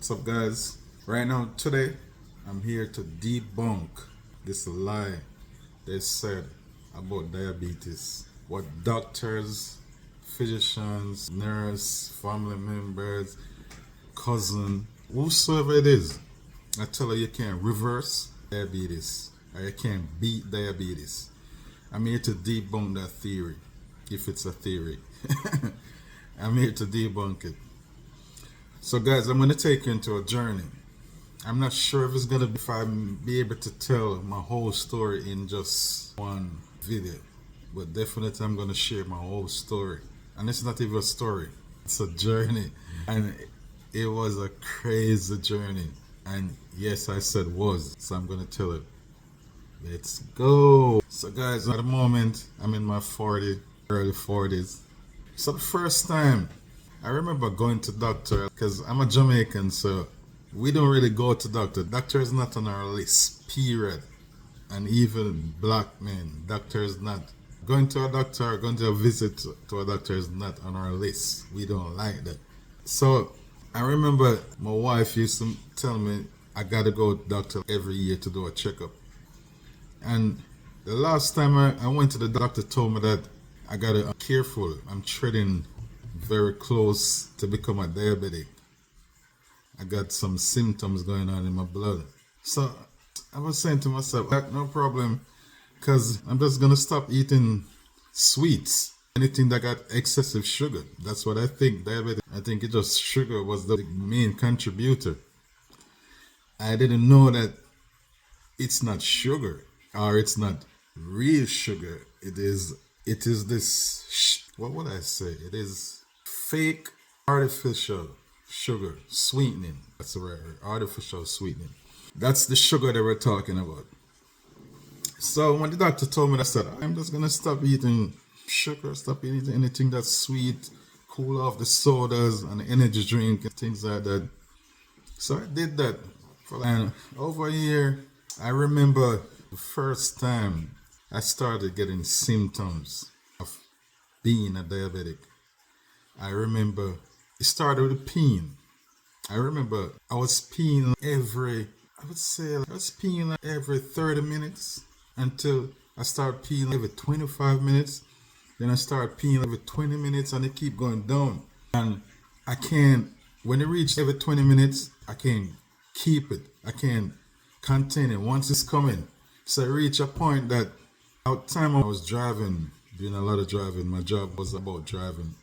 What's up, guys? Right now, today, I'm here to debunk this lie they said about diabetes. What doctors, physicians, nurse, family members, cousin, whosoever it is, I tell her you can't reverse diabetes or you can't beat diabetes. I'm here to debunk that theory, if it's a theory. I'm here to debunk it. So, guys, I'm going to take you into a journey. I'm not sure if it's going to be, if I'm be able to tell my whole story in just one video, but definitely I'm going to share my whole story. And it's not even a story, it's a journey. And it was a crazy journey. And yes, I said was, so I'm going to tell it. Let's go. So, guys, at the moment, I'm in my early 40s. So the first time I remember going to doctor, because I'm a Jamaican, so we don't really go to doctor. Doctor is not on our list, period. And even black men, doctor is not. Going to a doctor, going to a visit to a doctor is not on our list. We don't like that. So I remember my wife used to tell me I gotta go to doctor every year to do a checkup. And the last time I went to the doctor told me that I gotta be careful. I'm treading very close to become a diabetic. I got some symptoms going on in my blood. So I was saying to myself, no problem, because I'm just gonna stop eating sweets. Anything that got excessive sugar. That's what I think, diabetic. I think it just sugar was the main contributor. I didn't know that it's not sugar, or it's not real sugar. It is this, what would I say? It is fake artificial sugar sweetening. That's the right word. Artificial sweetening. That's the sugar that we're talking about. So when the doctor told me that, I said, I'm just gonna stop eating sugar, stop eating anything that's sweet, cool off the sodas and the energy drink and things like that. So I did that for like over a year. I remember the first time I started getting symptoms of being a diabetic. I remember it started with peeing. I remember I was peeing every 30 minutes until I started peeing every 25 minutes. Then I started peeing every 20 minutes and it keep going down. And when it reached every 20 minutes, I can't keep it. I can't contain it once it's coming. So I reached a point that at the time I was driving, doing a lot of driving. My job was about driving.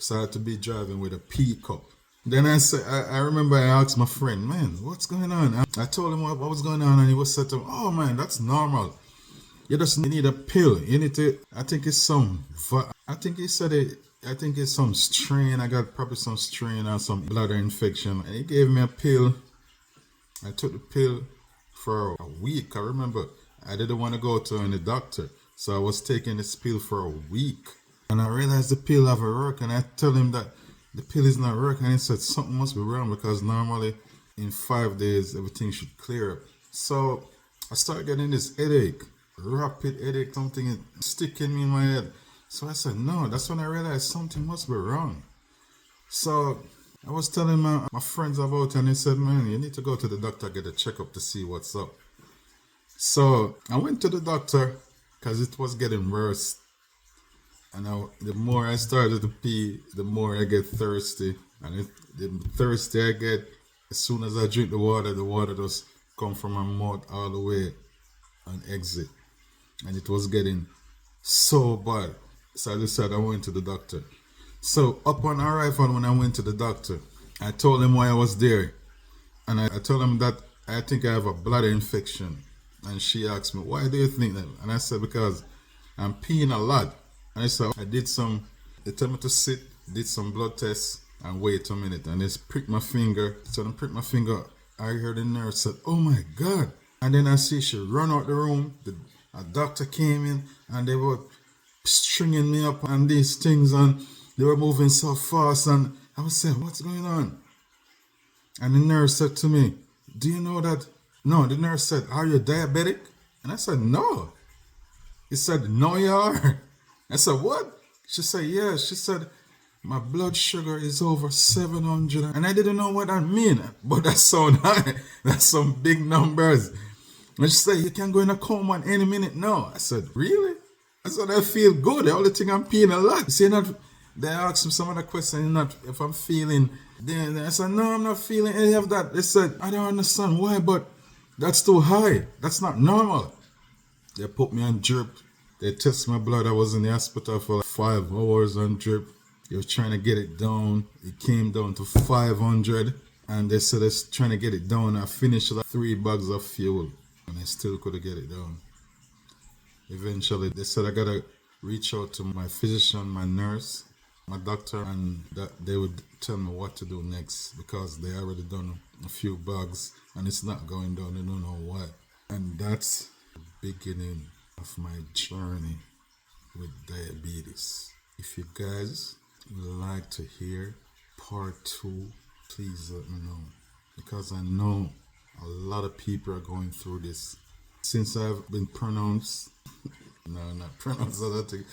So I had to be driving with a pee cup. Then I remember I asked my friend, man, what's going on? I told him what was going on, and he was said to me, oh man, that's normal. You just need a pill. You need to, I think it's some strain. I got probably some strain or some bladder infection. And he gave me a pill. I took the pill for a week. I remember I didn't want to go to any doctor. So I was taking this pill for a week. And I realized the pill haven't worked, and I tell him that the pill is not working, and he said something must be wrong because normally in 5 days everything should clear up. So I started getting this headache, rapid headache, something sticking me in my head. So I said no, that's when I realized something must be wrong. So I was telling my friends about it, and they said, man, you need to go to the doctor, get a checkup to see what's up. So I went to the doctor because it was getting worse. And the more I started to pee, the more I get thirsty. And the thirsty I get, as soon as I drink the water just come from my mouth all the way and exit. And it was getting so bad. So I decided I went to the doctor. So upon arrival, when I went to the doctor, I told him why I was there. And I told him that I think I have a bladder infection. And she asked me, why do you think that? And I said, because I'm peeing a lot. And I said, they told me to sit, did some blood tests, and wait a minute. And they pricked my finger. So they pricked my finger. I heard the nurse said, oh my God. And then I see she run out the room. A doctor came in, and they were stringing me up on these things, and they were moving so fast. And I was saying, what's going on? And the nurse said to me, do you know that? No, the nurse said, are you diabetic? And I said, no. He said, no, you are. I said, what? She said, yeah. She said, my blood sugar is over 700. And I didn't know what that mean, but that sound high. That's some big numbers. And she said, you can go in a coma any minute now. I said, really? I said, I feel good. The only thing I'm peeing a lot. You see, not, they asked me some other question, not if I'm feeling. Then I said, no, I'm not feeling any of that. They said, I don't understand why, but that's too high. That's not normal. They put me on drip. They test my blood. I was in the hospital for like 5 hours on drip. They were trying to get it down. It came down to 500. And they said they're trying to get it down. I finished like 3 bags of fuel. And I still couldn't get it down. Eventually, they said I gotta reach out to my physician, my nurse, my doctor, and that they would tell me what to do next because they already done a few bags and it's not going down. They don't know why. And that's the beginning of my journey with diabetes. If you guys would like to hear part 2, please let me know, because I know a lot of people are going through this. Since I've been pronounced, no, not pronounced, other thing,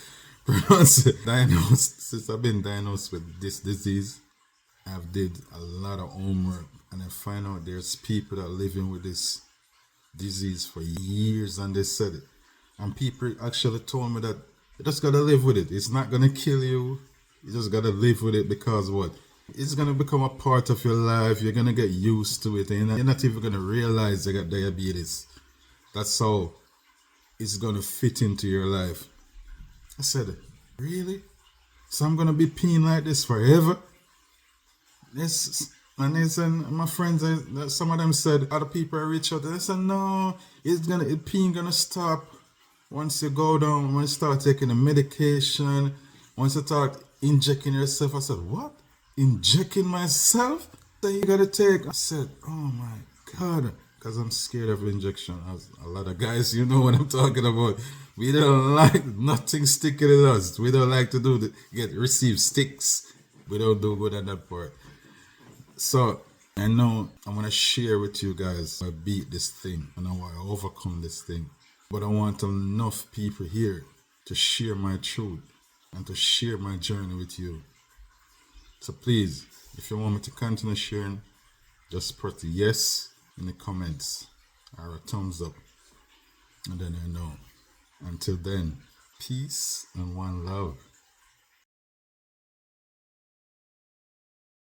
diagnosed, since I've been diagnosed with this disease, I've did a lot of homework, and I find out there's people that are living with this disease for years, and they said it. And people actually told me that you just gotta live with it. It's not gonna kill you. You just gotta live with it because what? It's gonna become a part of your life. You're gonna get used to it, and you're not even gonna realize you got diabetes. That's how it's gonna fit into your life. I said, really? So I'm gonna be peeing like this forever? This, and my friends, some of them said, other people I reach out, they said, no, peeing gonna stop once you go down, once you start taking the medication, once you start injecting yourself. I said, what? Injecting myself? That you gotta take? I said, oh my God, because I'm scared of injection. As a lot of guys, you know what I'm talking about. We don't like nothing sticking in us. We don't like to receive sticks. We don't do good at that part. So I know I want to share with you guys how I beat this thing and how I overcome this thing. But I want enough people here to share my truth and to share my journey with you. So please, if you want me to continue sharing, just press the yes in the comments or a thumbs up, and then I know. Until then, peace and one love.